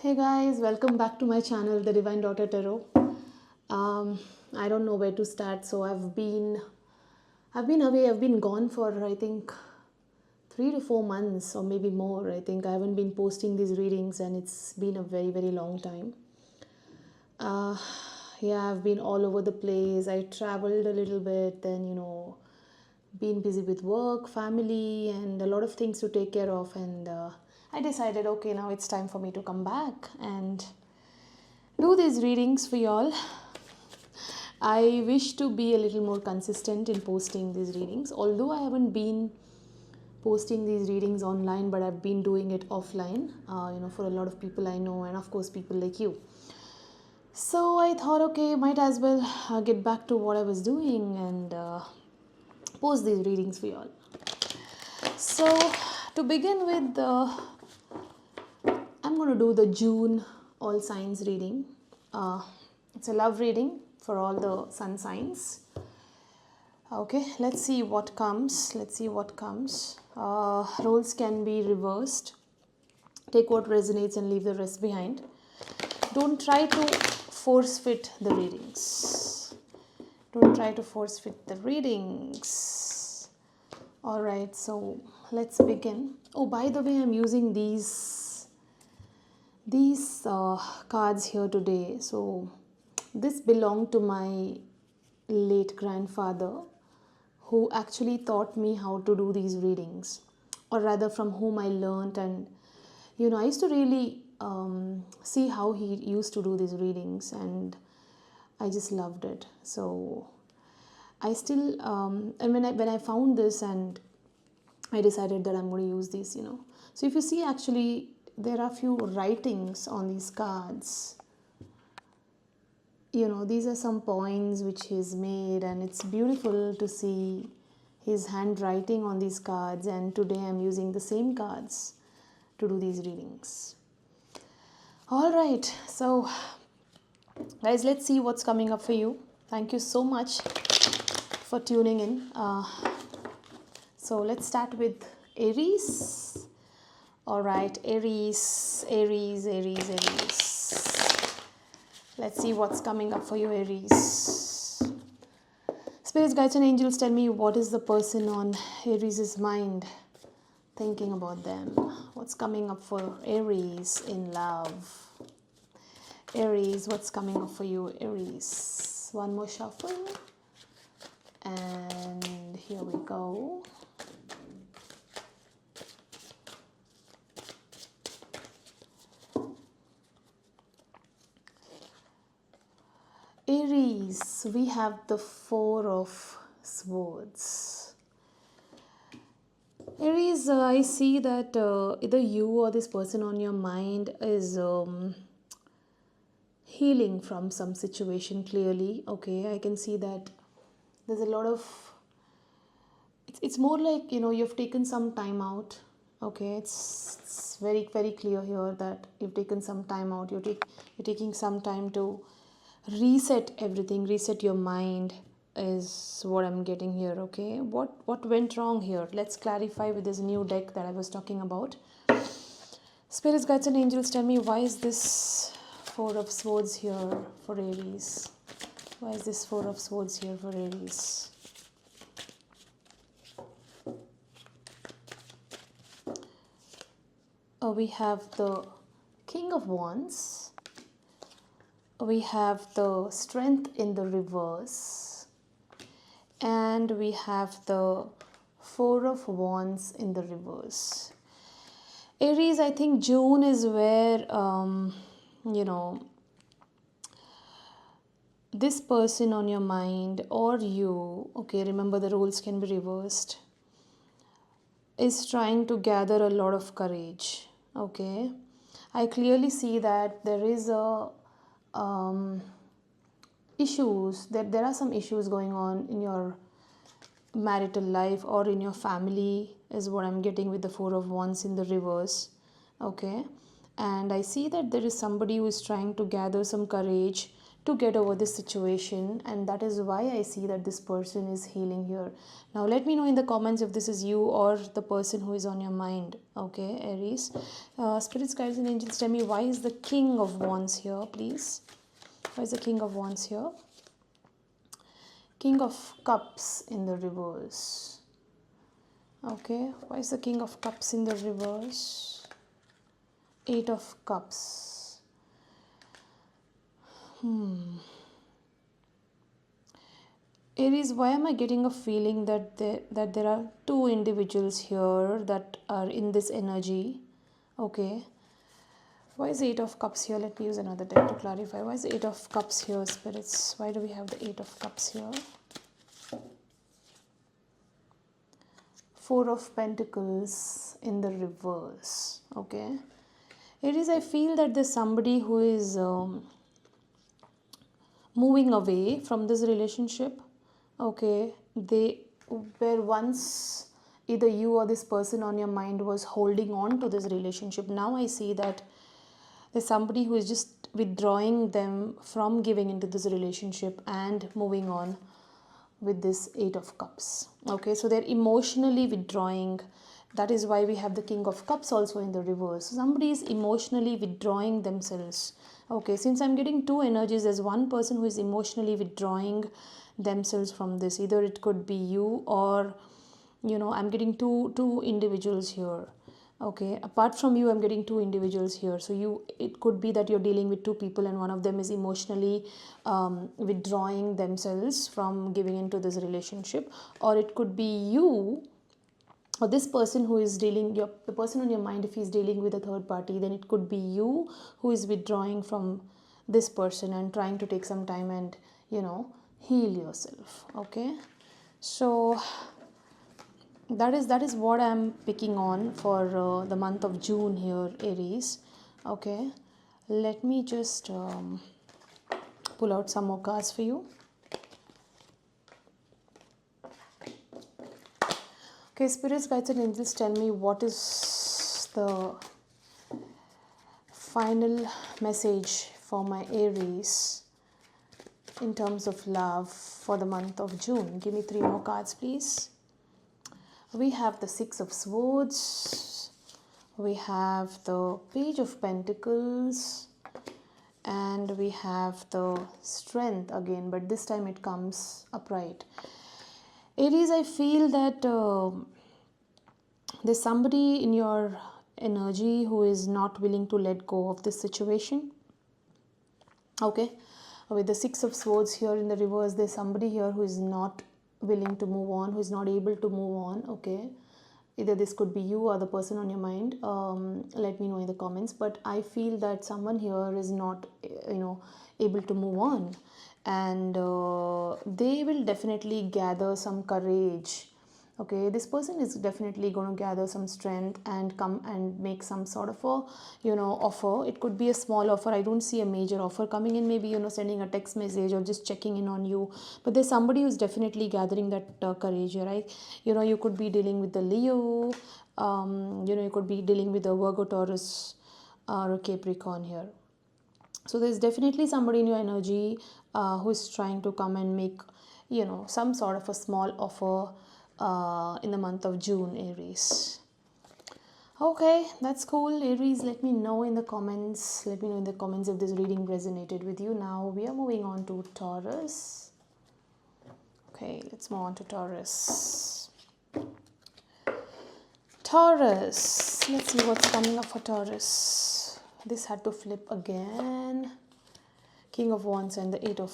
Hey guys, welcome back to my channel, The Divine Daughter Tarot. I don't know where to start, so I've been away. I've been gone for I think 3 to 4 months or maybe more. I think I haven't been posting these readings, and it's been a very long time. Uh, yeah, I've been all over the place. I traveled a little bit, then been busy with work, family, and a lot of things to take care of. And I decided, okay, now it's time for me to come back and do these readings for y'all. I wish to be a little more consistent in posting these readings, although I haven't been posting these readings online, but I've been doing it offline, for a lot of people I know, and of course people like you. So I thought, okay, might as well get back to what I was doing and post these readings for y'all. So to begin with, I'm going to do the June all signs reading. It's a love reading for all the sun signs. Okay, let's see what comes. Roles can be reversed. Take what resonates and leave the rest behind. Don't try to force fit the readings. Alright, so let's begin. Oh, by the way, I'm using these cards here today. So this belonged to my late grandfather, who actually taught me how to do these readings, or rather from whom I learned. And I used to really see how he used to do these readings, and I just loved it. So I still and when I found this, and I decided that I'm going to use these. So if you see, actually there are few writings on these cards. These are some points which he's made, and it's beautiful to see his handwriting on these cards. And today I'm using the same cards to do these readings. All right, so guys, let's see what's coming up for you. Thank you so much for tuning in. So let's start with Aries. All right, Aries. Let's see what's coming up for you, Aries. Spirits, guides, and angels, tell me, what is the person on Aries' mind thinking about them? What's coming up for Aries in love? Aries, what's coming up for you, Aries? One more shuffle. And here we go. Aries, we have the Four of Swords. Aries, I see that either you or this person on your mind is healing from some situation, clearly. Okay, I can see that there's a lot of, it's more like, you've taken some time out. Okay, it's very clear here that you've taken some time out. You're taking some time to reset everything, reset your mind, is what I'm getting here. Okay, what went wrong here? Let's clarify with this new deck that I was talking about. Spirits, guides, and angels, tell me, why is this Four of Swords here for Aries? Why is this Four of Swords here for Aries? We have the King of Wands. We have the Strength in the reverse. And we have the Four of Wands in the reverse. Aries, I think June is where, this person on your mind, or you, okay, remember the roles can be reversed, is trying to gather a lot of courage. Okay, I clearly see that there is a issues, that there are some issues going on in your marital life or in your family, is what I'm getting with the Four of Wands in the reverse. Okay, and I see that there is somebody who is trying to gather some courage to get over this situation, and that is why I see that this person is healing here. Now let me know in the comments if this is you or the person who is on your mind. Okay, Aries. Spirits, guides and angels, tell me, why is the King of Wands here, please? Why is the King of Wands here? King of Cups in the reverse. Okay, why is the King of Cups in the reverse? Eight of Cups. Aries, why am I getting a feeling that there are two individuals here that are in this energy? Okay. Why is the Eight of Cups here? Let me use another deck to clarify. Why is the Eight of Cups here, spirits? Why do we have the Eight of Cups here? Four of Pentacles in the reverse. Okay. Aries, I feel that there's somebody who is moving away from this relationship. Okay, they were once, either you or this person on your mind was holding on to this relationship. Now I see that there's somebody who is just withdrawing them from giving into this relationship and moving on with this Eight of Cups. Okay, so they're emotionally withdrawing. That is why we have the King of Cups also in the reverse. Somebody is emotionally withdrawing themselves. Okay, since I'm getting two energies, there's one person who is emotionally withdrawing themselves from this. Either it could be you, or I'm getting two individuals here. Okay, apart from you, I'm getting two individuals here. So it could be that you're dealing with two people and one of them is emotionally withdrawing themselves from giving into this relationship, or it could be you or this person who is the person on your mind. If he's dealing with a third party, then it could be you who is withdrawing from this person and trying to take some time and heal yourself. Okay, so that is what I'm picking on for the month of June here, Aries. Okay, let me just pull out some more cards for you. Okay, spirits, guides and angels, tell me, what is the final message for my Aries in terms of love for the month of June? Give me three more cards, please. We have the Six of Swords, we have the Page of Pentacles, and we have the Strength again, but this time it comes upright. Aries, I feel that there's somebody in your energy who is not willing to let go of this situation. Okay, with the Six of Swords here in the reverse, there's somebody here who is not willing to move on, who is not able to move on. Okay, either this could be you or the person on your mind. Let me know in the comments. But I feel that someone here is not able to move on, and they will definitely gather some courage. Okay, this person is definitely going to gather some strength and come and make some sort of a offer. It could be a small offer. I don't see a major offer coming in. Maybe sending a text message or just checking in on you. But there's somebody who's definitely gathering that courage here, right? You could be dealing with the Leo. You could be dealing with the Virgo, Taurus, or a Capricorn here. So there's definitely somebody in your energy who is trying to come and make some sort of a small offer in the month of June, Aries. Okay, that's cool, Aries. Let me know in the comments. Let me know in the comments if this reading resonated with you. Now we are moving on to Taurus. Okay, let's move on to Taurus. Taurus. Let's see what's coming up for Taurus. This had to flip again. King of Wands and the Eight of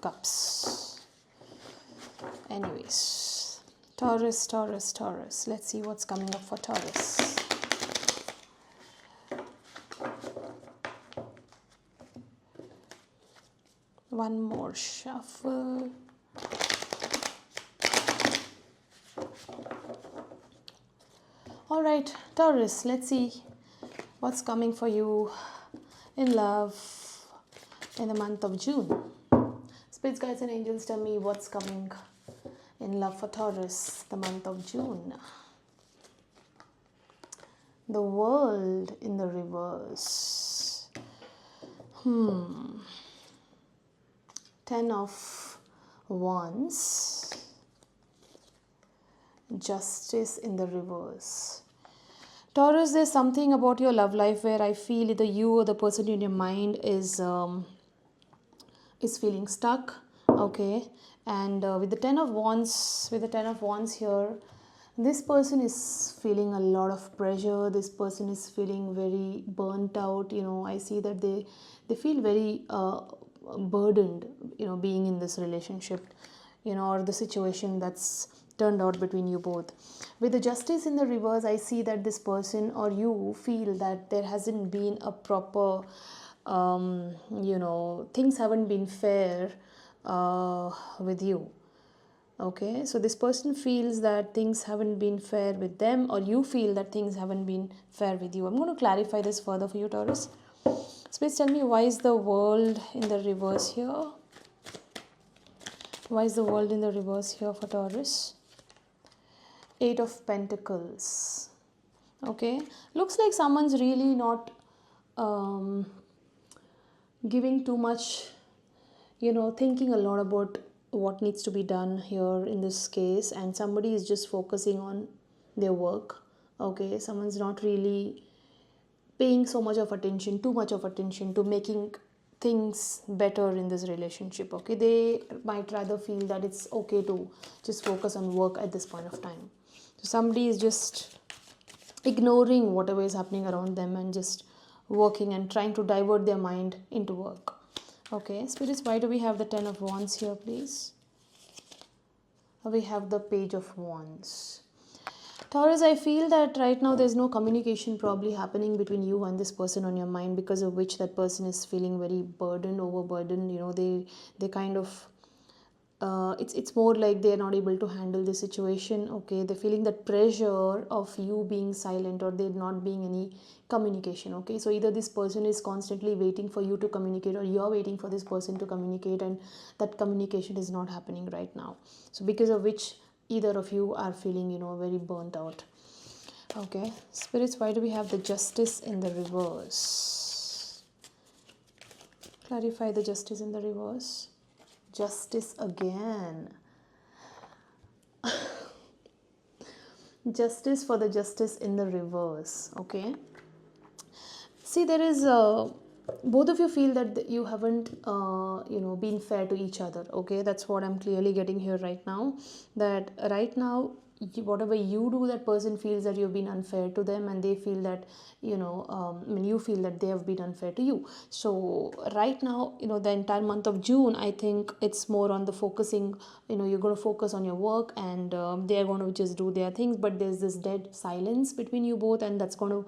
Cups. Anyways. Taurus, Taurus, Taurus. Let's see what's coming up for Taurus. One more shuffle. All right, Taurus, let's see what's coming for you in love in the month of June. Spirits, guides and angels, tell me what's coming in love for Taurus, the month of June. The World in the reverse. Ten of Wands, Justice in the reverse. Taurus, there's something about your love life where I feel either you or the person in your mind is feeling stuck. Okay, and with the Ten of Wands, here, this person is feeling a lot of pressure. This person is feeling very burnt out. I see that they feel very burdened, being in this relationship, or the situation that's turned out between you both. With the Justice in the reverse, I see that this person or you feel that there hasn't been a proper, things haven't been fair with you. Okay, so this person feels that things haven't been fair with them, or you feel that things haven't been fair with you. I'm going to clarify this further for you, Taurus. So please tell me, why is the World in the reverse here? Why is the World in the reverse here for Taurus? Eight of Pentacles. Okay, looks like someone's really not giving too much, thinking a lot about what needs to be done here in this case, and somebody is just focusing on their work. Okay, someone's not really paying too much of attention to making things better in this relationship. Okay, they might rather feel that it's okay to just focus on work at this point of time. So somebody is just ignoring whatever is happening around them and just working and trying to divert their mind into work. Okay, spirits, why do we have the Ten of Wands here, please? We have the Page of Wands. Taurus, I feel that right now there's no communication probably happening between you and this person on your mind, because of which that person is feeling very burdened, overburdened. They kind of, it's more like they're not able to handle the situation. Okay, they're feeling that pressure of you being silent, or there not being any communication. Okay, so either this person is constantly waiting for you to communicate, or you're waiting for this person to communicate, and that communication is not happening right now. So because of which either of you are feeling, very burnt out. Okay, spirits, why do we have the Justice in the reverse? Clarify the Justice in the reverse. Justice again. Justice for the Justice in the reverse. Okay, see, there is both of you feel that you haven't been fair to each other. Okay, that's what I'm clearly getting here right now, that right now whatever you do, that person feels that you've been unfair to them, and they feel that you feel that they have been unfair to you. So right now, the entire month of June, I think it's more on the focusing. You're going to focus on your work, and they're going to just do their things, but there's this dead silence between you both, and that's going to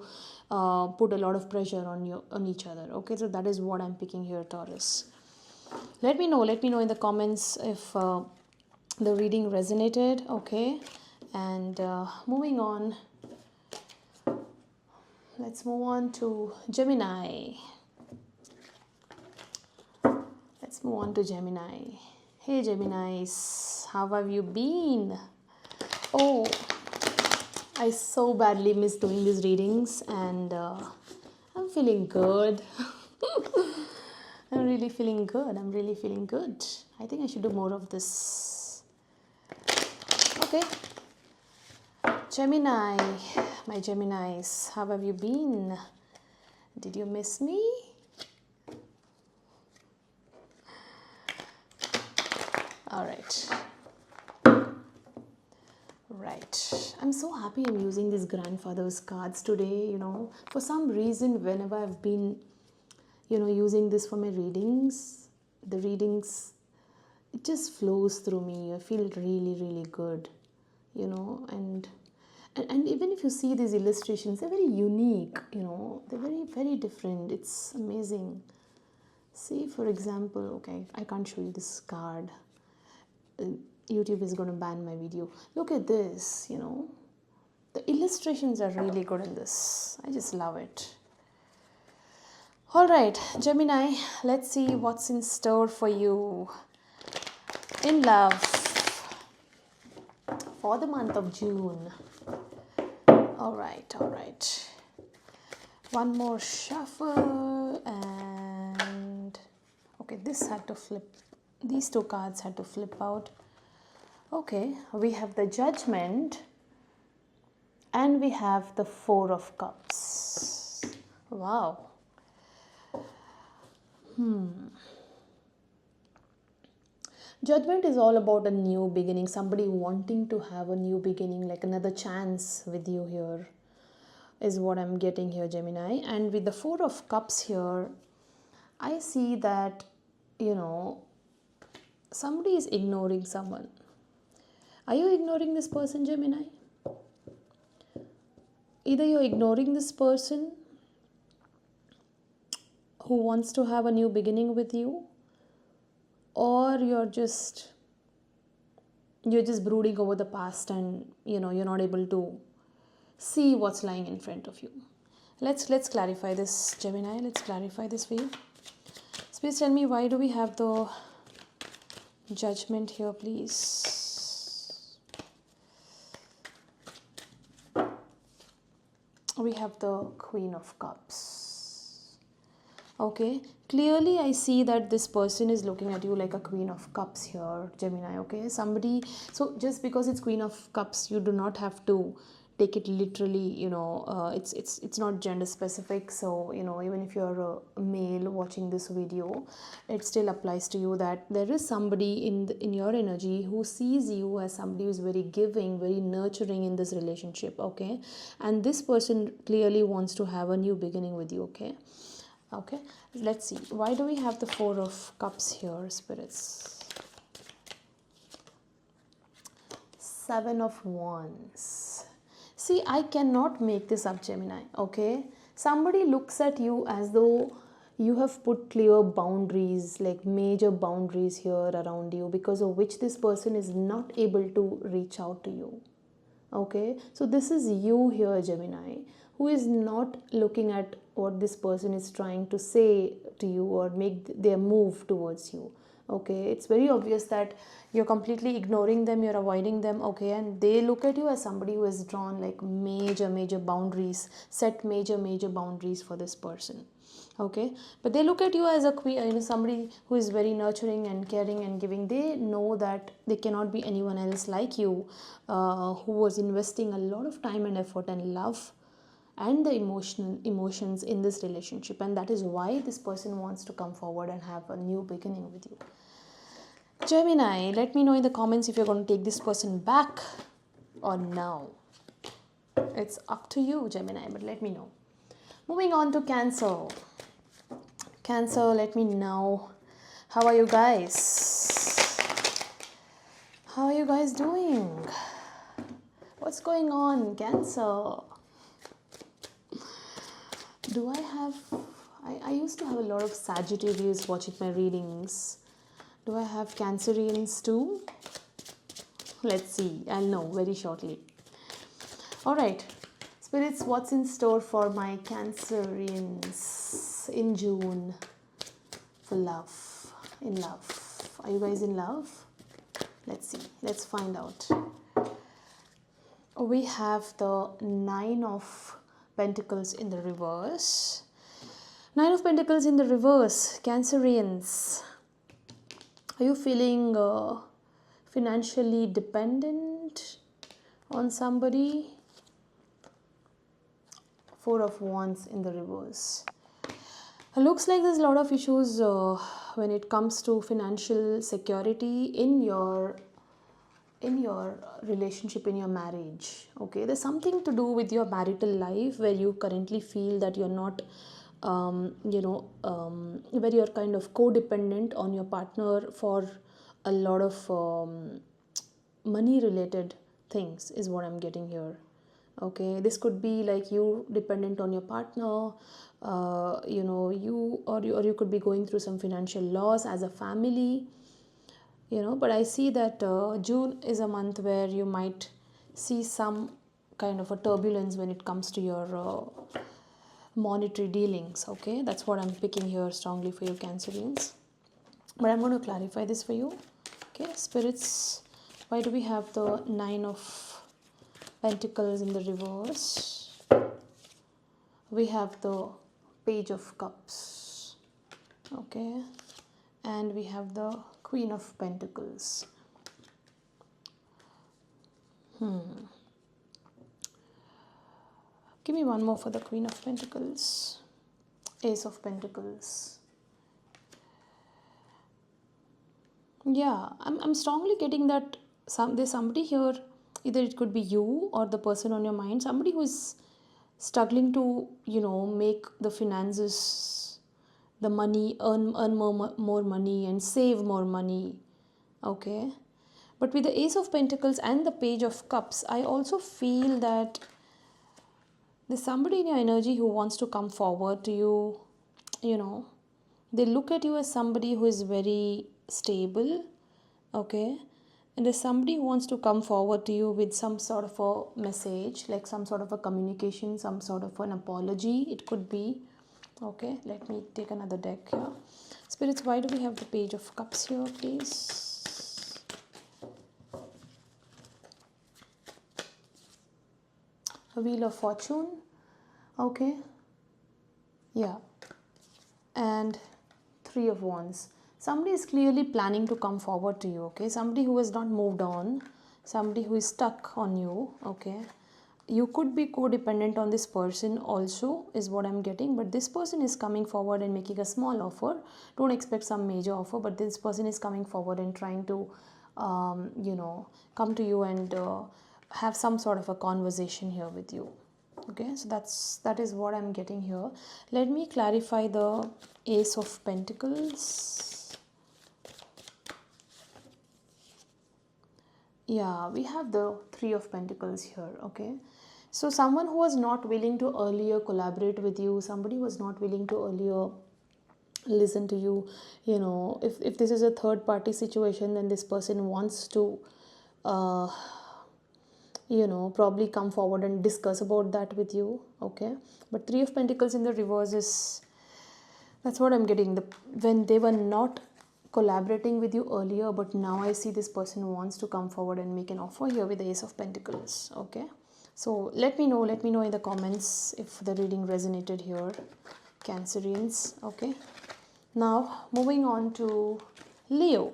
put a lot of pressure on each other. Okay, so that is what I'm picking here, Taurus. Let me know in the comments if the reading resonated. Okay, and moving on, let's move on to Gemini. Hey Geminis, how have you been? Oh, I so badly miss doing these readings, and I'm feeling good. I'm really feeling good. I think I should do more of this. Okay. Gemini, my Geminis, how have you been? Did you miss me? All right. Right. I'm so happy I'm using these grandfather's cards today. For some reason, whenever I've been, using this for my readings, it just flows through me. I feel really, really good, and even if you see these illustrations, they're very unique, they're very, very different. It's amazing. See, for example, okay, I can't show you this card. YouTube is going to ban my video. Look at this, the illustrations are really good in this. I just love it. All right, Gemini, let's see what's in store for you in love for the month of June. All right. One more shuffle, and okay, this had to flip. These two cards had to flip out. Okay, we have the Judgment and we have the Four of Cups. Wow. Judgment is all about a new beginning, somebody wanting to have a new beginning, like another chance with you here, is what I'm getting here, Gemini. And with the Four of Cups here, I see that, somebody is ignoring someone. Are you ignoring this person, Gemini? Either you're ignoring this person who wants to have a new beginning with you, or you're just brooding over the past and you're not able to see what's lying in front of you. Let's clarify this, Gemini. Let's clarify this for you. Please tell me, why do we have the Judgment here, please? We have the Queen of Cups. Okay, clearly I see that this person is looking at you like a Queen of Cups here, Gemini. Okay, somebody, so just because it's Queen of Cups, you do not have to take it literally, it's not gender specific. So even if you're a male watching this video, it still applies to you, that there is somebody in your energy who sees you as somebody who's very giving, very nurturing in this relationship. Okay, and this person clearly wants to have a new beginning with you. Okay, let's see, why do we have the Four of Cups here, spirits? Seven of Wands. See, I cannot make this up, Gemini. Okay, somebody looks at you as though you have put clear boundaries, like major boundaries here around you, because of which this person is not able to reach out to you. Okay, so this is you here, Gemini, who is not looking at what this person is trying to say to you or make their move towards you. Okay, it's very obvious that you're completely ignoring them, you're avoiding them. Okay, and they look at you as somebody who has drawn like major boundaries, set major boundaries for this person. Okay, but they look at you as a queen, somebody who is very nurturing and caring and giving. They know that they cannot be anyone else like you, who was investing a lot of time and effort and love and the emotions in this relationship, and that is why this person wants to come forward and have a new beginning with you. Gemini, let me know in the comments if you're going to take this person back or no. It's up to you, Gemini, but let me know. Moving on to Cancer. Cancer, let me know, how are you guys? How are you guys doing? What's going on, Cancer? Do I have, I used to have a lot of Sagittarius watching my readings. Do I have Cancerians too? Let's see, I'll know very shortly. Alright, spirits, what's in store for my Cancerians in June for love, in love? Are you guys in love? Let's see, let's find out. We have the Nine of Pentacles in the reverse. Nine of Pentacles in the reverse, Cancerians. Are you feeling financially dependent on somebody? Four of Wands in the reverse. It looks like there's a lot of issues when it comes to financial security in your relationship, in your marriage. Okay, there's something to do with your marital life where you currently feel that you're not where you're kind of codependent on your partner for a lot of money related things, is what I'm getting here. Okay, this could be like you dependent on your partner, you could be going through some financial loss as a family. But I see that June is a month where you might see some kind of a turbulence when it comes to your monetary dealings. Okay, that's what I'm picking here strongly for you, Cancerians. But I'm going to clarify this for you. Okay, spirits, why do we have the Nine of Pentacles in the reverse? We have the Page of Cups. Okay, and we have the Queen of Pentacles. Give me one more for the Queen of Pentacles. Ace of Pentacles. Yeah, I'm strongly getting that there's somebody here, either it could be you or the person on your mind, somebody who is struggling to, make the finances, the money, earn more money and save more money. Okay. But with the Ace of Pentacles and the Page of Cups, I also feel that there's somebody in your energy who wants to come forward to you. They look at you as somebody who is very stable. Okay. And there's somebody who wants to come forward to you with some sort of a message, like some sort of a communication, some sort of an apology. It could be. Okay, let me take another deck here. Spirits, why do we have the Page of Cups here, please? A Wheel of Fortune. Okay. Yeah. And Three of Wands. Somebody is clearly planning to come forward to you, okay? Somebody who has not moved on, somebody who is stuck on you, okay? You could be codependent on this person also, is what I'm getting, but this person is coming forward and making a small offer. Don't expect some major offer, but this person is coming forward and trying to, come to you and have some sort of a conversation here with you. Okay, so that is what I'm getting here. Let me clarify the Ace of Pentacles. Yeah, we have the Three of Pentacles here. Okay, so someone who was not willing to earlier collaborate with you, somebody who was not willing to earlier listen to you, if this is a third party situation, then this person wants to probably come forward and discuss about that with you. Okay, but Three of Pentacles in the reverse is, that's what I'm getting, when they were not collaborating with you earlier, but now I see this person wants to come forward and make an offer here with the Ace of Pentacles. Okay, so let me know in the comments if the reading resonated here, Cancerians. Okay, now moving on to Leo.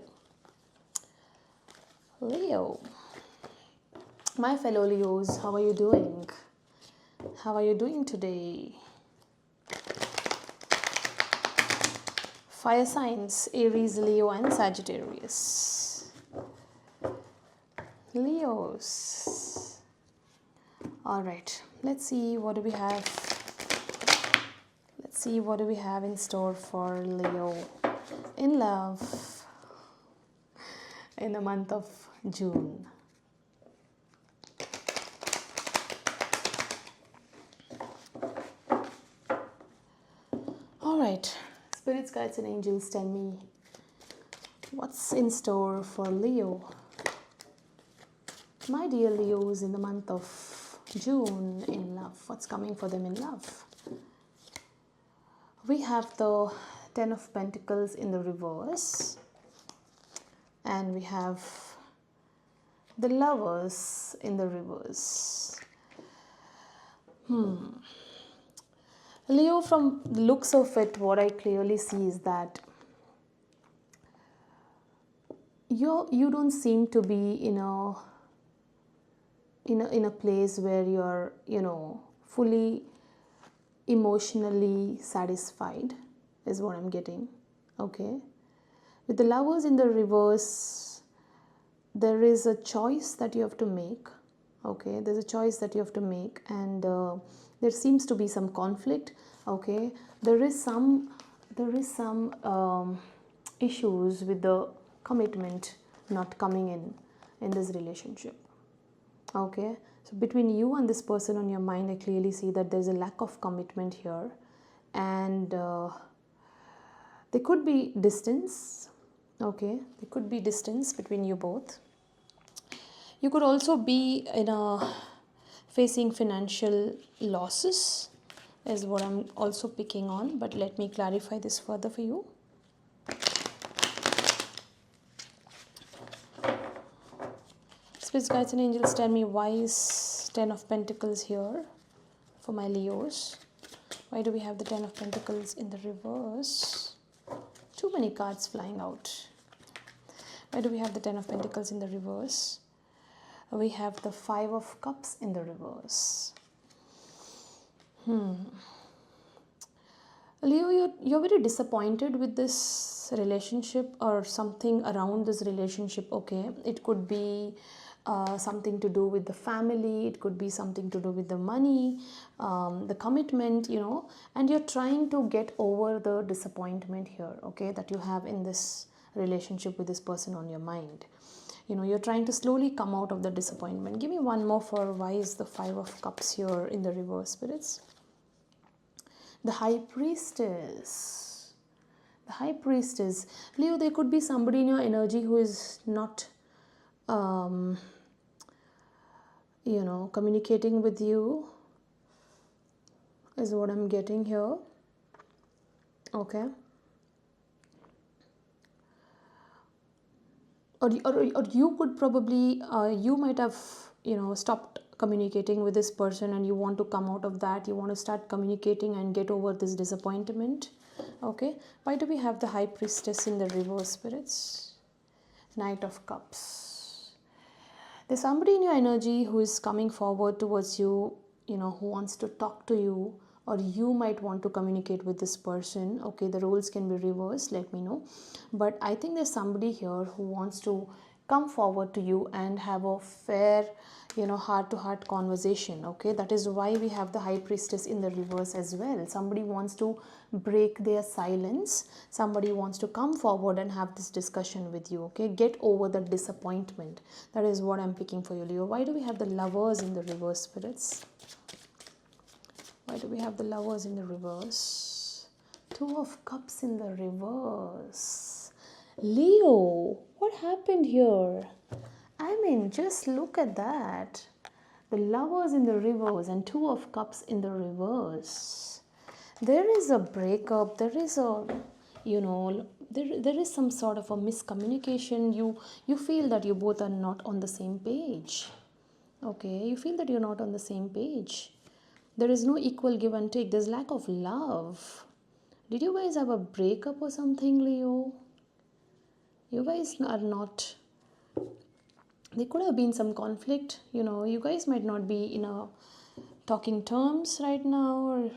My fellow Leos, how are you doing? How are you doing today? Fire signs, Aries, Leo and Sagittarius. Leos. Alright, let's see what do we have. Let's see what do we have in store for Leo in love in the month of June. Alright. Spirits, guides and angels, tell me what's in store for Leo. My dear Leos, in the month of June in love. What's coming for them in love? We have the Ten of Pentacles in the reverse. And we have the Lovers in the reverse. Leo, from the looks of it, what I clearly see is that you don't seem to be in a place where you're fully emotionally satisfied, is what I'm getting. Okay, with the Lovers in the reverse, there is a choice that you have to make. Okay, there's a choice that you have to make, and there seems to be some conflict. Okay, there is some issues with the commitment not coming in this relationship. Okay, so between you and this person on your mind, I clearly see that there's a lack of commitment here, and there could be distance. Okay, there could be distance between you both. You could also be facing financial losses, is what I'm also picking on, but let me clarify this further for you. Spirits, guides and angels, tell me why is Ten of Pentacles here for my Leos? Why do we have the Ten of Pentacles in the reverse? Too many cards flying out. Why do we have the Ten of Pentacles in the reverse? We have the Five of Cups in the reverse. Leo, you're very disappointed with this relationship or something around this relationship, okay? It could be something to do with the family, it could be something to do with the money, the commitment, you know, and you're trying to get over the disappointment here, okay, that you have in this relationship with this person on your mind. You know, you're trying to slowly come out of the disappointment. Give me one more for why is the Five of Cups here in the reverse, spirits? The High Priestess. The High Priestess. Leo, there could be somebody in your energy who is not, you know, communicating with you, is what I'm getting here. Okay. Or you could probably, you might have, you know, stopped communicating with this person and you want to come out of that. You want to start communicating and get over this disappointment. Okay. Why do we have the High Priestess in the reverse, spirits? Knight of Cups. There's somebody in your energy who is coming forward towards you, you know, who wants to talk to you, or you might want to communicate with this person. Okay, the roles can be reversed, let me know. But I think there's somebody here who wants to come forward to you and have a fair, you know, heart-to-heart conversation. Okay, that is why we have the High Priestess in the reverse as well. Somebody wants to break their silence. Somebody wants to come forward and have this discussion with you. Okay, get over the disappointment. That is what I'm picking for you, Leo. Why do we have the Lovers in the reverse, spirits? Why do we have the Lovers in the reverse? Two of Cups in the reverse. Leo, what happened here? I mean, just look at that. The Lovers in the reverse and Two of Cups in the reverse. There is a breakup. There is a, you know, there is some sort of a miscommunication. You feel that you both are not on the same page. Okay, you feel that you're not on the same page. There is no equal give and take. There's lack of love. Did you guys have a breakup or something, Leo? You guys are not... There could have been some conflict. You know, you guys might not be in a talking terms right now, or,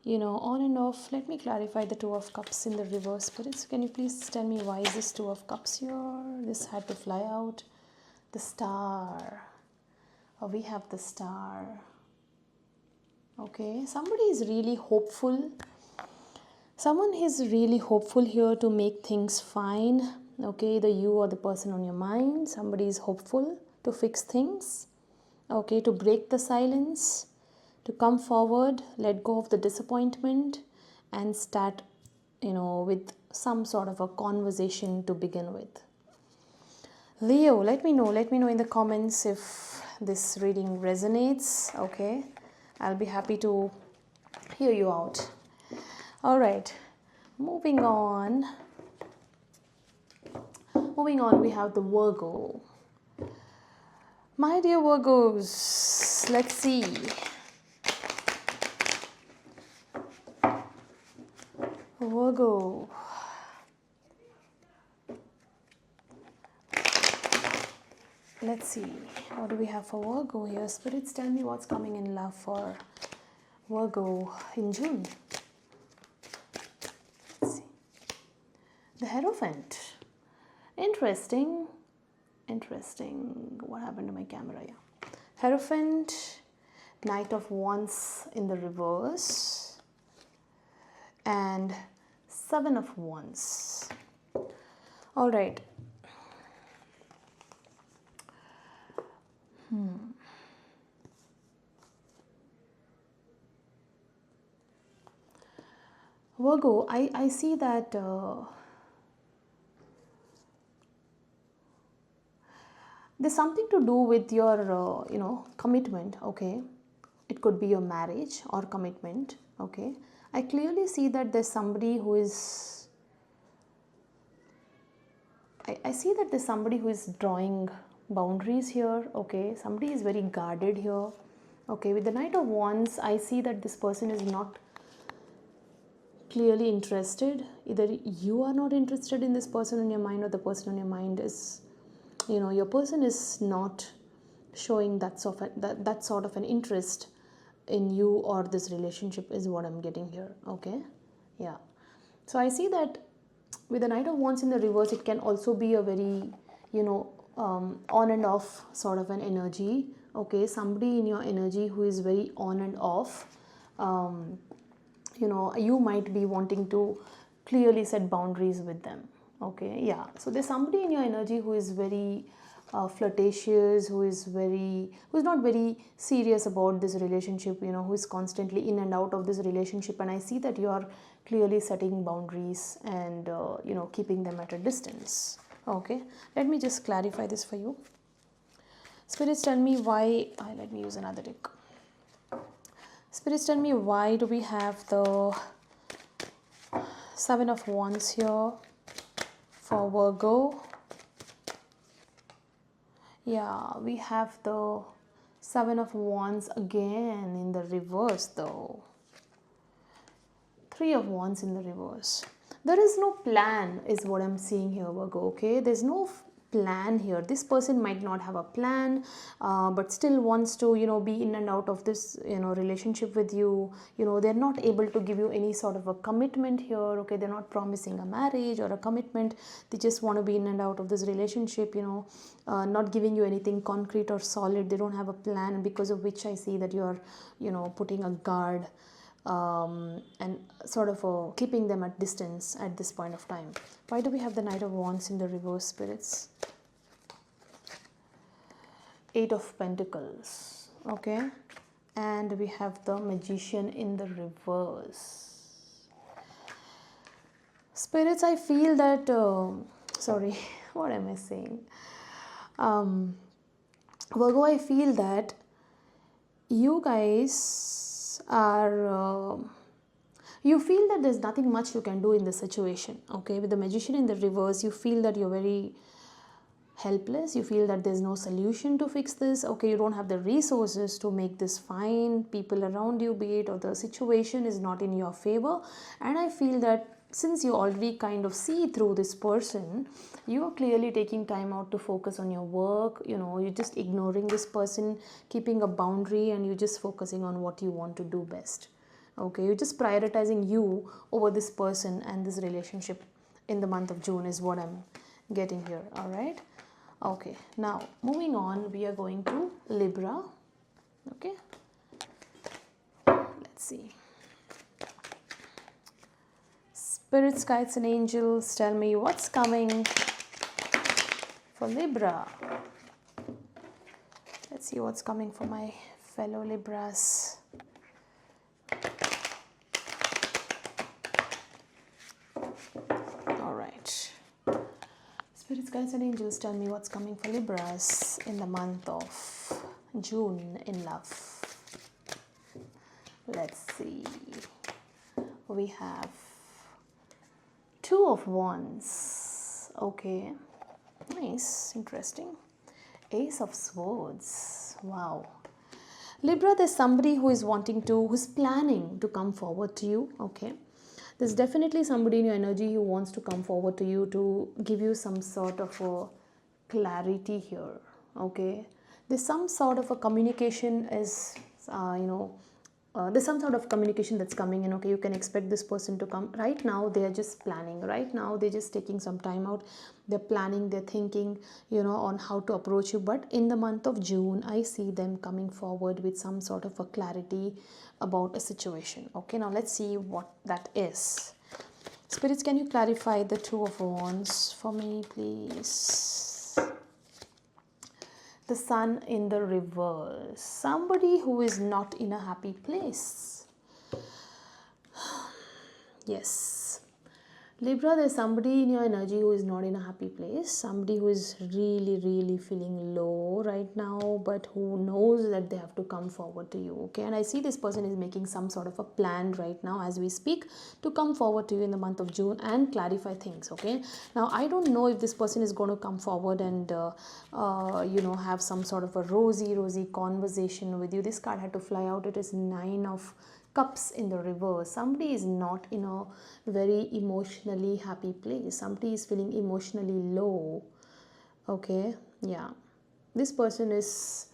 you know, on and off. Let me clarify the Two of Cups in the reverse, spirits. Can you please tell me why is this Two of Cups here? This had to fly out. The Star. Oh, we have the Star. Okay, somebody is really hopeful. Someone is really hopeful here to make things fine. Okay, either you or the person on your mind. Somebody is hopeful to fix things. Okay, to break the silence, to come forward, let go of the disappointment, and start, you know, with some sort of a conversation to begin with. Leo, let me know in the comments if this reading resonates. Okay, I'll be happy to hear you out. All right, moving on. We have the Virgo. My dear Virgos, let's see. Virgo. Let's see. What do we have for Virgo here? Spirits, tell me what's coming in love for Virgo in June. Let's see. The Hierophant. Interesting. What happened to my camera? Yeah. Hierophant, Knight of Wands in the reverse, and Seven of Wands. All right. Virgo, I see that there's something to do with your, you know, commitment, okay? It could be your marriage or commitment, okay? I clearly see that there's somebody who is... I see that there's somebody who is drawing boundaries here, okay? Somebody is very guarded here, okay? With the Knight of Wands, I see that this person is not clearly interested. Either you are not interested in this person on your mind, or the person on your mind is, your person is not showing that sort of an interest in you or this relationship, is what I'm getting here. Okay, yeah. So I see that with the Knight of Wands in the reverse, it can also be a very, on and off sort of an energy. Okay, somebody in your energy who is very on and off. You might be wanting to clearly set boundaries with them. Okay, yeah. So there's somebody in your energy who is very flirtatious, who's not very serious about this relationship, who is constantly in and out of this relationship. And I see that you are clearly setting boundaries and keeping them at a distance. Okay, let me just clarify this for you. Spirits, tell me why. Let me use another deck. Spirits, tell me, why do we have the Seven of Wands here for Virgo? Yeah, we have the Seven of Wands again in the reverse though. Three of Wands in the reverse. There is no plan is what I'm seeing here, Virgo. Okay, there's no plan here. This person might not have a plan, but still wants to be in and out of this relationship with you. They're not able to give you any sort of a commitment here. Okay, they're not promising a marriage or a commitment. They just want to be in and out of this relationship, not giving you anything concrete or solid. They don't have a plan, because of which I see that you're putting a guard and sort of keeping them at distance at this point of time. Why do we have the Knight of Wands in the reverse, spirits? Eight of Pentacles. Okay, and we have the Magician in the reverse. Spirits, I feel that sorry, what am I saying? Virgo, I feel that you guys are you feel that there's nothing much you can do in this situation. Okay, with the Magician in the reverse, you feel that you're very helpless. You feel that there's no solution to fix this. Okay, you don't have the resources to make this fine. People around you, be it, or the situation is not in your favor. And I feel that since you already kind of see through this person, you are clearly taking time out to focus on your work. You're just ignoring this person, keeping a boundary, and you're just focusing on what you want to do best. Okay, you're just prioritizing you over this person and this relationship in the month of June is what I'm getting here. All right. Okay, now moving on, we are going to Libra. Okay, let's see. Spirits, guides and angels, tell me what's coming for Libra. Let's see what's coming for my fellow Libras. All right. Spirits, guides and angels, tell me what's coming for Libras in the month of June in love. Let's see. We have Two of Wands. Okay. Nice. Interesting. Ace of Swords. Wow. Libra, there's somebody who's planning to come forward to you. Okay. There's definitely somebody in your energy who wants to come forward to you to give you some sort of a clarity here. Okay, there's some sort of a communication is there's some sort of communication that's coming in. Okay, you can expect this person to come. Right now they are just planning. Right now they're just taking some time out. They're planning, they're thinking on how to approach you. But in the month of June, I see them coming forward with some sort of a clarity about a situation. Okay, now let's see what that is. Spirits, can you clarify the Two of Wands for me, please? The Sun in the reverse. Somebody who is not in a happy place. Yes. Libra, there's somebody in your energy who is not in a happy place. Somebody who is really, really feeling low right now, but who knows that they have to come forward to you. Okay, and I see this person is making some sort of a plan right now as we speak to come forward to you in the month of June and clarify things. Okay, now I don't know if this person is going to come forward and have some sort of a rosy conversation with you. This card had to fly out. It is Nine of Cups in the reverse. Somebody is not in a very emotionally happy place. Somebody is feeling emotionally low. Okay, yeah. This person is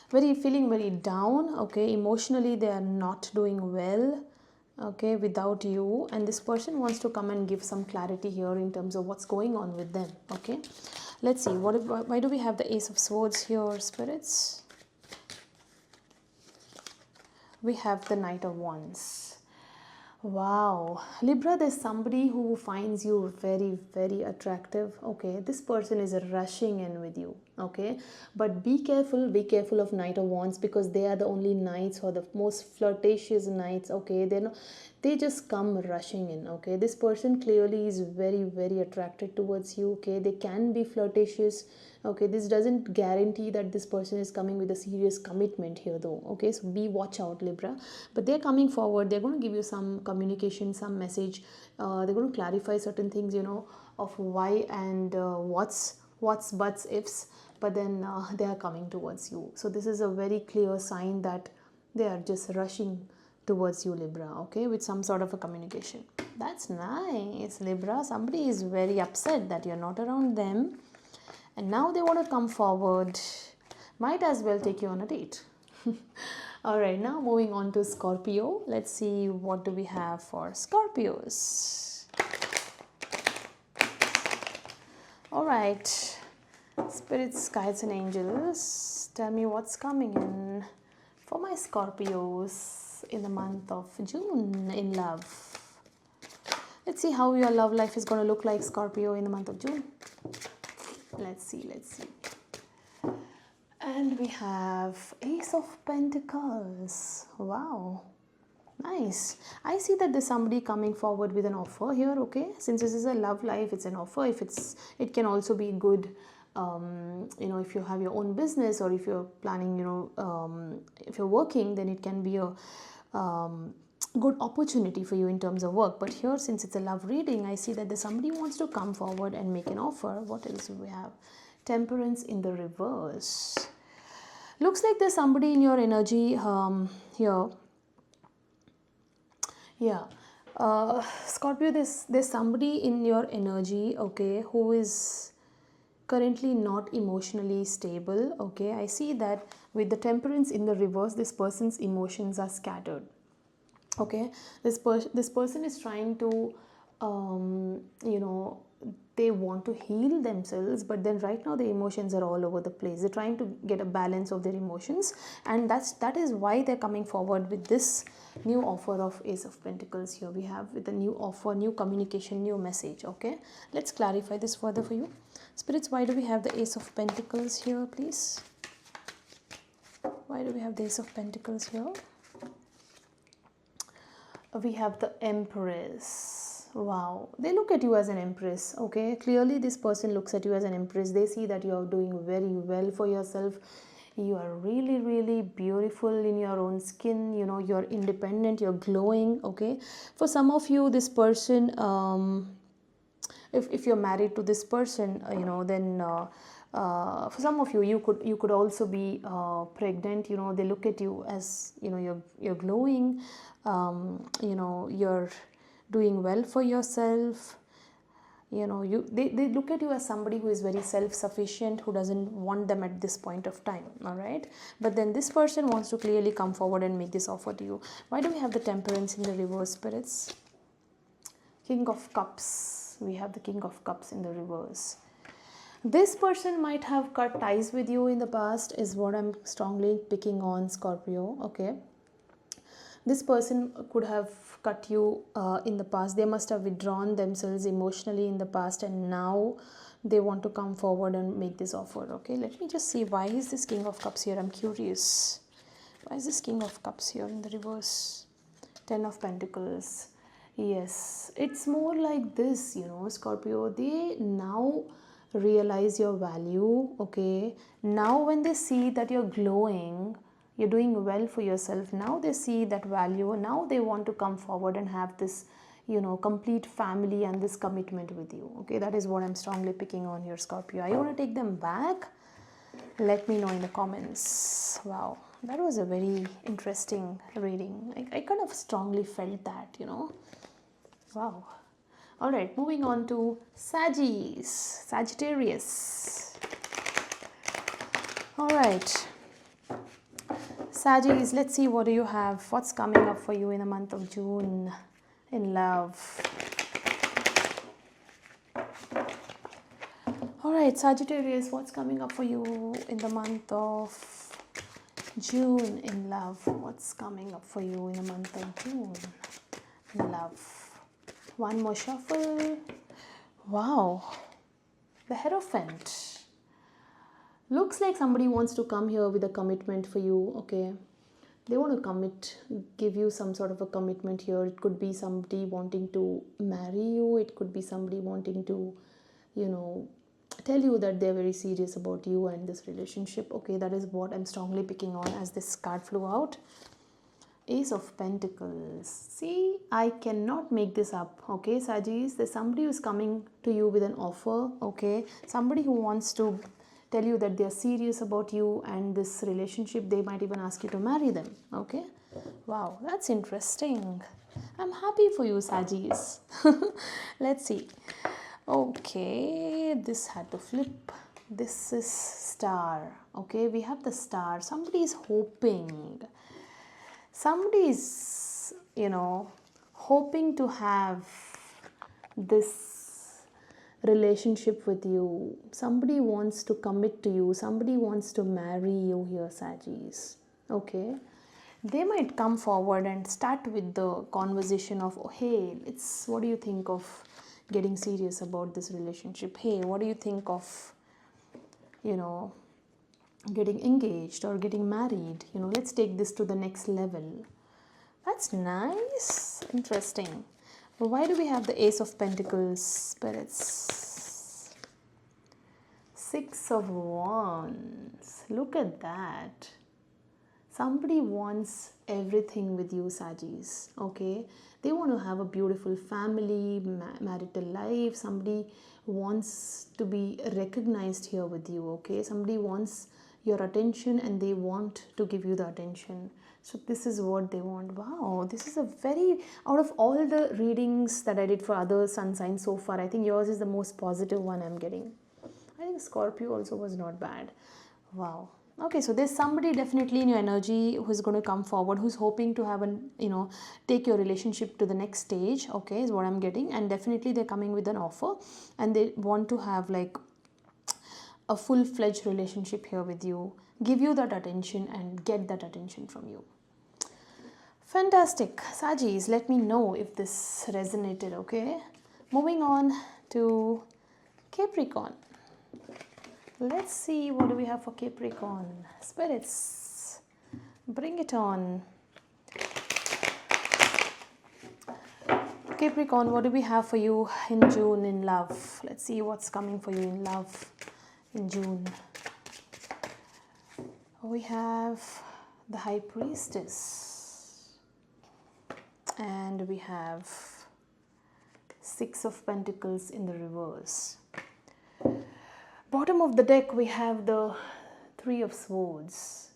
feeling very down. Okay, emotionally they are not doing well. Okay, without you, and this person wants to come and give some clarity here in terms of what's going on with them. Okay, let's see why do we have the Ace of Swords here, spirits? We have the Knight of Wands. Wow, Libra, there's somebody who finds you very, very attractive. Okay, this person is rushing in with you. Okay, but be careful of Knight of Wands, because they are the only knights or the most flirtatious knights. Okay, they just come rushing in. Okay, this person clearly is very, very attracted towards you. Okay, they can be flirtatious. Okay, this doesn't guarantee that this person is coming with a serious commitment here though. Okay, so watch out, Libra. But they're coming forward, they're going to give you some communication, some message. They're going to clarify certain things, of why and what's buts ifs. But then they are coming towards you. So this is a very clear sign that they are just rushing towards you, Libra. Okay, with some sort of a communication. That's nice, Libra. Somebody is very upset that you're not around them, and now they want to come forward. Might as well take you on a date. All right, now moving on to Scorpio. Let's see what do we have for Scorpios. All right, spirits, guides and angels, tell me what's coming in for my Scorpios in the month of June in love. Let's see how your love life is going to look like, Scorpio, in the month of June. Let's see. And we have Ace of Pentacles. Wow, nice. I see that there's somebody coming forward with an offer here. Okay, since this is a love life, it's an offer. It can also be good, if you have your own business, or if you're planning, if you're working, then it can be a good opportunity for you in terms of work. But here, since it's a love reading, I see that there's somebody who wants to come forward and make an offer. What else do we have? Temperance in the reverse. Looks like there's somebody in your energy here. Yeah, Scorpio, there's somebody in your energy, okay, who is currently not emotionally stable. Okay, I see that with the Temperance in the reverse, this person's emotions are scattered. Okay, this person is trying to they want to heal themselves, but then right now the emotions are all over the place. They're trying to get a balance of their emotions, and that is why they're coming forward with this new offer of Ace of Pentacles. Here we have with a new offer, new communication, new message. Okay, let's clarify this further for you, spirits. Why do we have the Ace of Pentacles here, please? Why do we have the Ace of Pentacles here? We have the Empress. Wow, they look at you as an empress. Okay, clearly this person looks at you as an empress. They see that you are doing very well for yourself. You are really, really beautiful in your own skin. You're independent, you're glowing. Okay, for some of you, this person, if you're married to this person, then for some of you, you could also be pregnant. They look at you as, you're glowing. You're doing well for yourself. They look at you as somebody who is very self-sufficient, who doesn't want them at this point of time. All right, but then this person wants to clearly come forward and make this offer to you. Why do we have the Temperance in the reverse, spirits? King of Cups. We have the King of Cups in the reverse. This person might have cut ties with you in the past, is what I'm strongly picking on, Scorpio. Okay, this person could have cut you in the past. They must have withdrawn themselves emotionally in the past, and now they want to come forward and make this offer. Okay, let me just see, why is this King of Cups here? I'm curious. Why is this King of Cups here in the reverse? Ten of Pentacles. Yes, it's more like this, Scorpio. They now realize your value. Okay, now when they see that you're glowing, you're doing well for yourself, now they see that value. Now they want to come forward and have this, complete family and this commitment with you. Okay, that is what I'm strongly picking on here, Scorpio. Are you want to take them back? Let me know in the comments. Wow, that was a very interesting reading. I kind of strongly felt that, you know. Wow. All right, moving on to Sagittarius. All right. Sagittarius, let's see what do you have. What's coming up for you in the month of June in love? All right, Sagittarius, what's coming up for you in the month of June in love? What's coming up for you in the month of June in love? One more shuffle. Wow. The Hierophant. Looks like somebody wants to come here with a commitment for you, okay? They want to commit, give you some sort of a commitment here. It could be somebody wanting to marry you. It could be somebody wanting to, you know, tell you that they're very serious about you and this relationship. Okay, that is what I'm strongly picking on as this card flew out. Ace of Pentacles. See, I cannot make this up. Okay, Sagittarius, there's somebody who's coming to you with an offer. Okay, somebody who wants to tell you that they're serious about you and this relationship. They might even ask you to marry them. Okay, wow, that's interesting. I'm happy for you, Sagittarius. Let's see. Okay, this had to flip. This is Star. Okay, we have the Star. Somebody is hoping. Somebody is, you know, hoping to have this relationship with you. Somebody wants to commit to you. Somebody wants to marry you here, Sagittarius. Okay. They might come forward and start with the conversation of, oh, hey, what do you think of getting serious about this relationship? Hey, what do you think of, you know, getting engaged or getting married? You know, let's take this to the next level. That's nice. Interesting. But why do we have the Ace of Pentacles, spirits? Six of Wands. Look at that. Somebody wants everything with you, Sagittarius. Okay, they want to have a beautiful family, marital life. Somebody wants to be recognized here with you. Okay, somebody wants your attention and they want to give you the attention. So this is what they want. Wow, this is a very, out of all the readings that I did for other sun signs so far, I think yours is the most positive one I'm getting. I think Scorpio also was not bad. Wow. Okay, so there's somebody definitely in your energy who's going to come forward, who's hoping to have an, you know, take your relationship to the next stage. Okay, is what I'm getting. And definitely they're coming with an offer and they want to have like a full-fledged relationship here with you, give you that attention and get that attention from you. Fantastic. Sagittarius, let me know if this resonated. Okay, moving on to Capricorn. Let's see, what do we have for Capricorn? Spirits, bring it on. Capricorn, what do we have for you in June in love? Let's see what's coming for you in love in June. We have the High Priestess. And we have Six of Pentacles in the reverse. Bottom of the deck, we have the Three of Swords.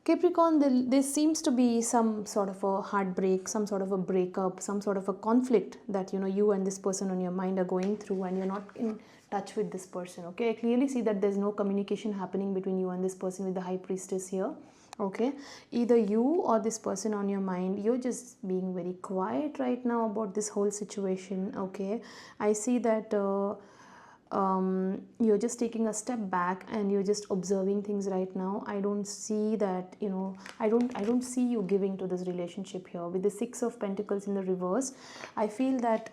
Capricorn, there seems to be some sort of a heartbreak, some sort of a breakup, some sort of a conflict that, you know, you and this person on your mind are going through and you're not in touch with this person. Okay, I clearly see that there's no communication happening between you and this person with the High Priestess here. Okay, either you or this person on your mind, you're just being very quiet right now about this whole situation. Okay, I see that you're just taking a step back and you're just observing things right now. I don't see that, you know, I don't see you giving to this relationship here. With the Six of Pentacles in the reverse, I feel that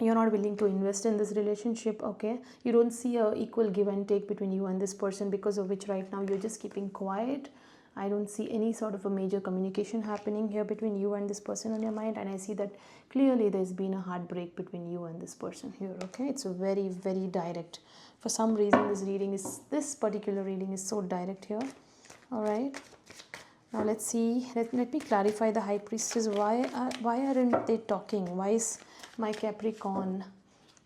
you're not willing to invest in this relationship. Okay, you don't see a equal give and take between you and this person, because of which right now you're just keeping quiet. I don't see any sort of a major communication happening here between you and this person on your mind, and I see that clearly there's been a heartbreak between you and this person here. Okay, it's a very, very direct. For some reason this particular reading is so direct here. All right, now let's see, let me clarify the High Priestess. Why aren't they talking? Why is my Capricorn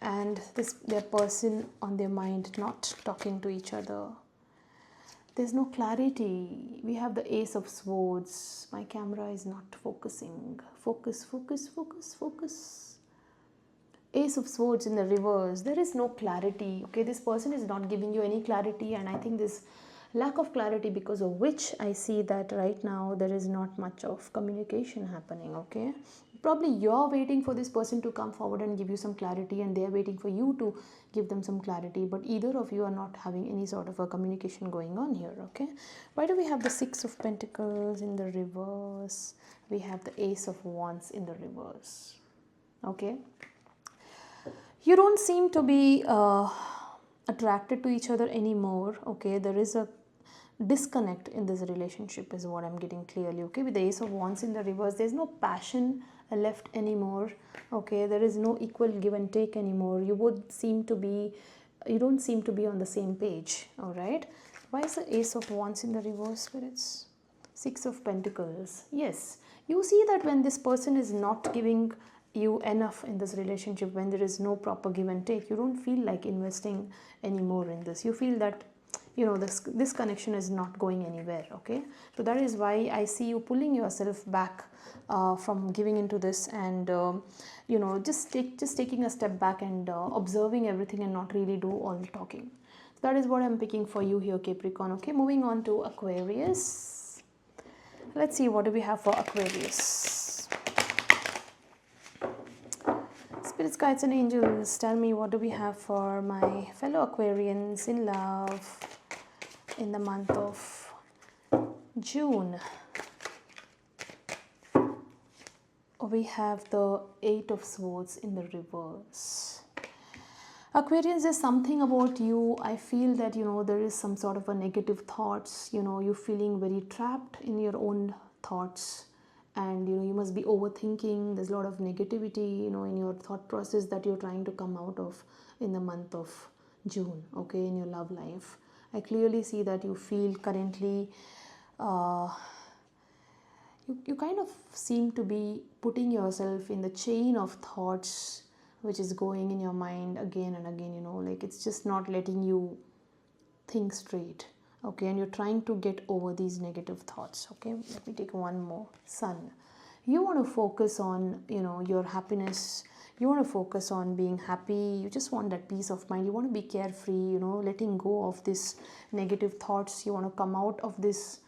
and their person on their mind not talking to each other? There's no clarity. We have the Ace of Swords. My camera is not focusing. Focus, focus, focus, focus. Ace of Swords in the reverse. There is no clarity. Okay, this person is not giving you any clarity, and I think this lack of clarity, because of which I see that right now there is not much of communication happening. Okay, probably you're waiting for this person to come forward and give you some clarity, and they're waiting for you to give them some clarity, but either of you are not having any sort of a communication going on here. Okay, why do we have the Six of Pentacles in the reverse? We have the Ace of Wands in the reverse. Okay, you don't seem to be attracted to each other anymore. Okay, there is a disconnect in this relationship is what I'm getting clearly. Okay, with the Ace of Wands in the reverse, there's no passion left anymore. Okay, there is no equal give and take anymore. You don't seem to be on the same page. All right, why is the Ace of Wands in the reverse, spirits? Six of Pentacles. Yes, you see that when this person is not giving you enough in this relationship, when there is no proper give and take, you don't feel like investing anymore in this. You feel that this connection is not going anywhere. Okay, so that is why I see you pulling yourself back from giving into this, and just taking a step back and observing everything and not really do all the talking. So that is what I'm picking for you here, Capricorn. Okay, moving on to Aquarius. Let's see, what do we have for Aquarius? Spirits, guides and angels, tell me, what do we have for my fellow Aquarians in love in the month of June? We have the Eight of Swords in the reverse. Aquarians, there's something about you. I feel that there is some sort of a negative thoughts. You're feeling very trapped in your own thoughts, and you must be overthinking. There's a lot of negativity in your thought process that you're trying to come out of in the month of June. Okay, in your love life, I clearly see that you feel currently you kind of seem to be putting yourself in the chain of thoughts which is going in your mind again and again. Like it's just not letting you think straight. Okay, and you're trying to get over these negative thoughts. Okay, let me take one more. Sun. You want to focus on your happiness. You want to focus on being happy. You just want that peace of mind. You want to be carefree, letting go of this negative thoughts. You want to come out of this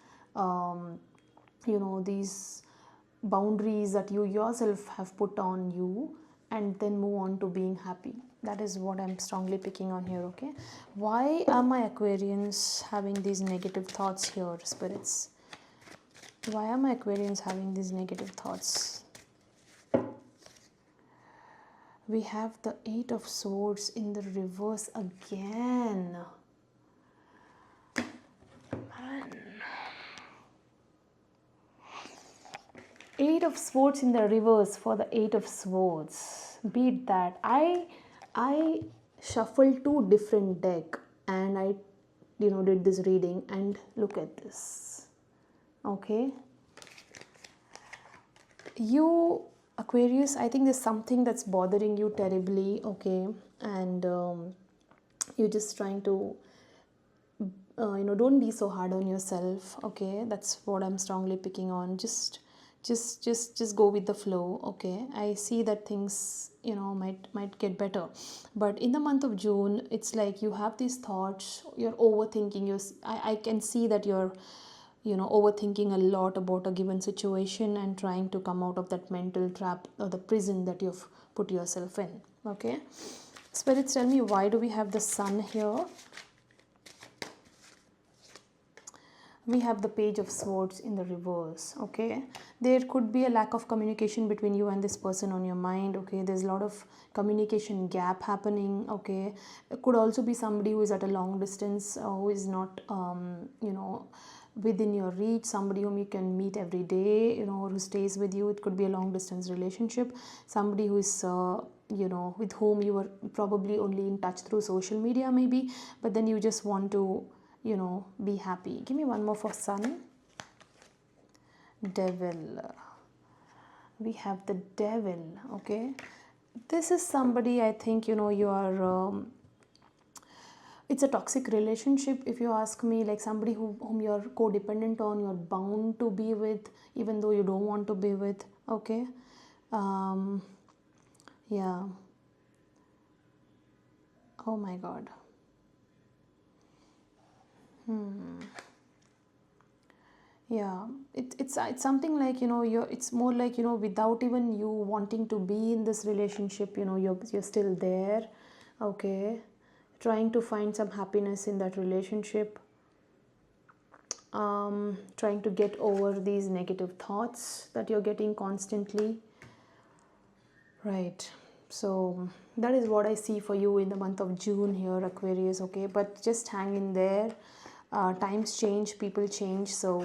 these boundaries that you yourself have put on you, and then move on to being happy. That is what I'm strongly picking on here. Okay, why are my Aquarians having these negative thoughts here, spirits? Why are my Aquarians having these negative thoughts? We have the Eight of Swords in the reverse again. Eight of Swords in the reverse for the Eight of Swords. Beat that. I shuffled two different deck, and I did this reading, and look at this. Okay, you Aquarius, I think there's something that's bothering you terribly. Okay, and you're just trying to don't be so hard on yourself. Okay, that's what I'm strongly picking on. Just go with the flow. Okay, I see that things might get better, but in the month of June, it's like you have these thoughts, you're overthinking. I can see that you're overthinking a lot about a given situation and trying to come out of that mental trap or the prison that you've put yourself in. Okay, spirits, tell me, why do we have the Sun here? We have the Page of Swords in the reverse. Okay, there could be a lack of communication between you and this person on your mind. Okay, there's a lot of communication gap happening. Okay, it could also be somebody who is at a long distance, who is not within your reach, somebody whom you can meet every day, or who stays with you. It could be a long distance relationship, somebody who is with whom you were probably only in touch through social media maybe, but then you just want to be happy. Give me one more for Sun. Devil. We have the Devil. Okay, this is somebody, I think you are It's a toxic relationship, if you ask me, like somebody whom you're codependent on, you're bound to be with, even though you don't want to be with. Okay. Yeah. Oh my God. Yeah, it's something like, it's more like, without even you wanting to be in this relationship, you're still there. Okay, trying to find some happiness in that relationship, trying to get over these negative thoughts that you're getting constantly. Right. So that is what I see for you in the month of June here, Aquarius. Okay, but just hang in there. Times change, people change. So,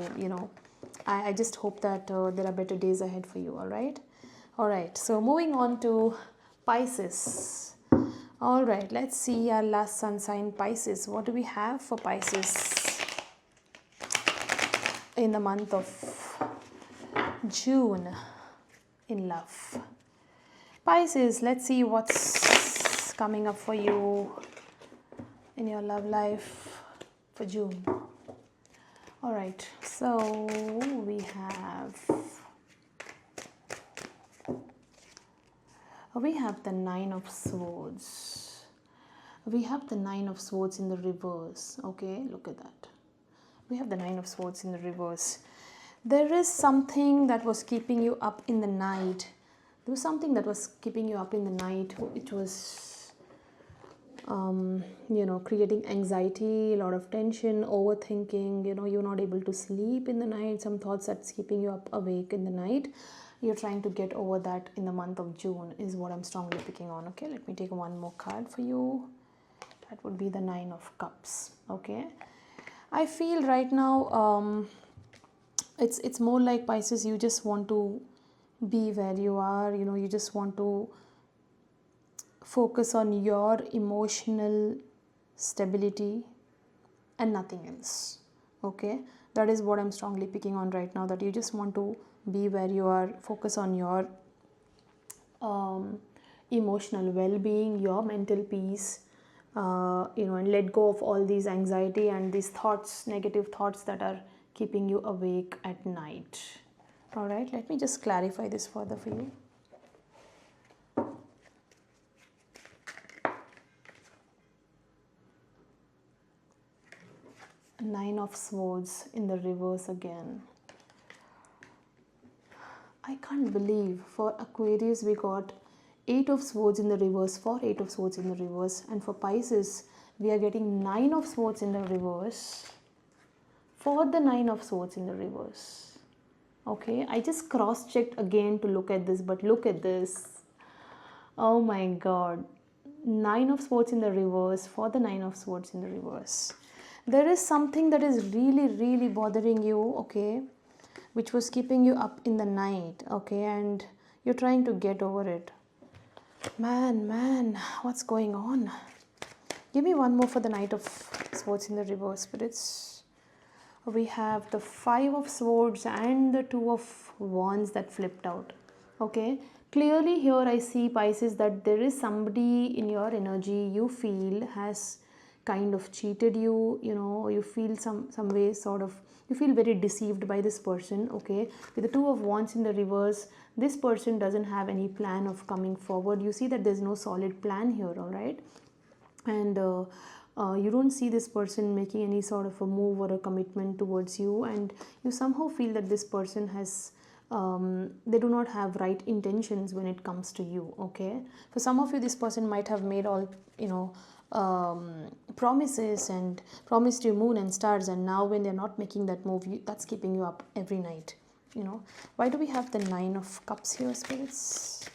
I just hope that there are better days ahead for you. All right. All right. So moving on to Pisces. All right. Let's see our last sun sign, Pisces. What do we have for Pisces in the month of June in love? Pisces, let's see what's coming up for you in your love life for June. All right, so we have the Nine of Swords. We have the Nine of Swords in the reverse. Okay, look at that. We have the Nine of Swords in the reverse. There is something that was keeping you up in the night. There was something that was keeping you up in the night. It was, creating anxiety, a lot of tension, overthinking. You're not able to sleep in the night. Some thoughts that's keeping you up awake in the night. You're trying to get over that in the month of June is what I'm strongly picking on. Okay, let me take one more card for you. That would be the Nine of Cups. Okay, I feel right now it's more like, Pisces, you just want to be where you are. You just want to focus on your emotional stability and nothing else. Okay, that is what I'm strongly picking on right now, that you just want to be where you are, focus on your emotional well-being, your mental peace, and let go of all these anxiety and these thoughts, negative thoughts that are keeping you awake at night. All right, let me just clarify this further for you. Nine of Swords in the reverse again. I can't believe for Aquarius we got Eight of Swords in the reverse, for Eight of Swords in the reverse, and for Pisces we are getting Nine of Swords in the reverse for the Nine of Swords in the reverse. Okay, I just cross-checked again to look at this, but look at this. Oh my God. Nine of Swords in the reverse for the Nine of Swords in the reverse. There is something that is really, really bothering you, okay, which was keeping you up in the night, okay, and you're trying to get over it. Man, what's going on? Give me one more for the Knight of Swords in the reverse, spirits. We have the Five of Swords and the Two of Wands that flipped out. Okay, clearly here I see, Pisces, that there is somebody in your energy you feel has kind of cheated you. You feel some way sort of, you feel very deceived by this person. Okay, with the Two of Wands in the reverse, this person doesn't have any plan of coming forward. You see that there's no solid plan here. All right, and you don't see this person making any sort of a move or a commitment towards you, and you somehow feel that this person has they do not have right intentions when it comes to you. Okay, for some of you, this person might have made all promises and promised you moon and stars, and now when they're not making that move, that's keeping you up every night. Why do we have the Nine of Cups here, spirits?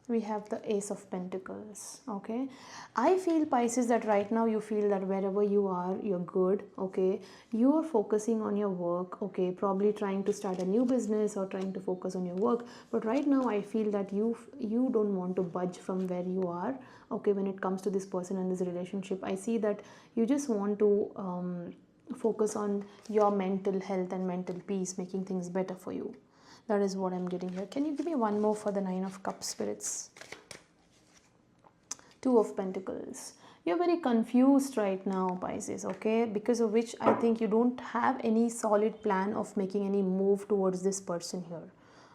We have the Ace of Pentacles. Okay, I feel, Pisces, that right now you feel that wherever you are, you're good. Okay, you are focusing on your work. Okay, probably trying to start a new business or trying to focus on your work, but right now I feel that you don't want to budge from where you are. Okay, when it comes to this person and this relationship, I see that you just want to focus on your mental health and mental peace, making things better for you. That is what I'm getting here. Can you give me one more for the Nine of Cups, spirits? Two of Pentacles. You're very confused right now, Pisces, okay? Because of which I think you don't have any solid plan of making any move towards this person here.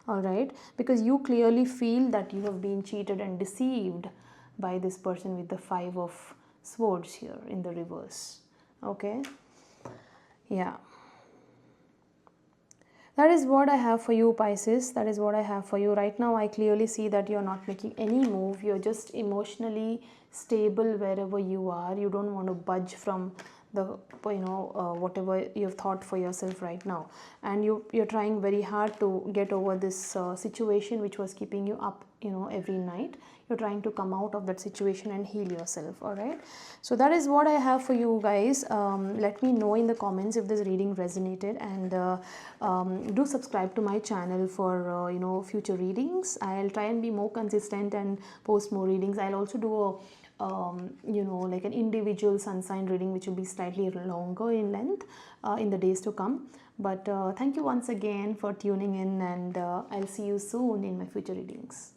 All right? Because you clearly feel that you have been cheated and deceived by this person with the Five of Swords here in the reverse. Okay? Yeah. That is what I have for you, Pisces. That is what I have for you. Right now, I clearly see that you're not making any move. You're just emotionally stable wherever you are. You don't want to budge from the, whatever you've thought for yourself right now. And you're trying very hard to get over this situation which was keeping you up, every night. You're trying to come out of that situation and heal yourself. All right, so that is what I have for you guys. Let me know in the comments if this reading resonated, and do subscribe to my channel for future readings. I'll try and be more consistent and post more readings. I'll also do a like an individual sun sign reading, which will be slightly longer in length in the days to come. But thank you once again for tuning in, and I'll see you soon in my future readings.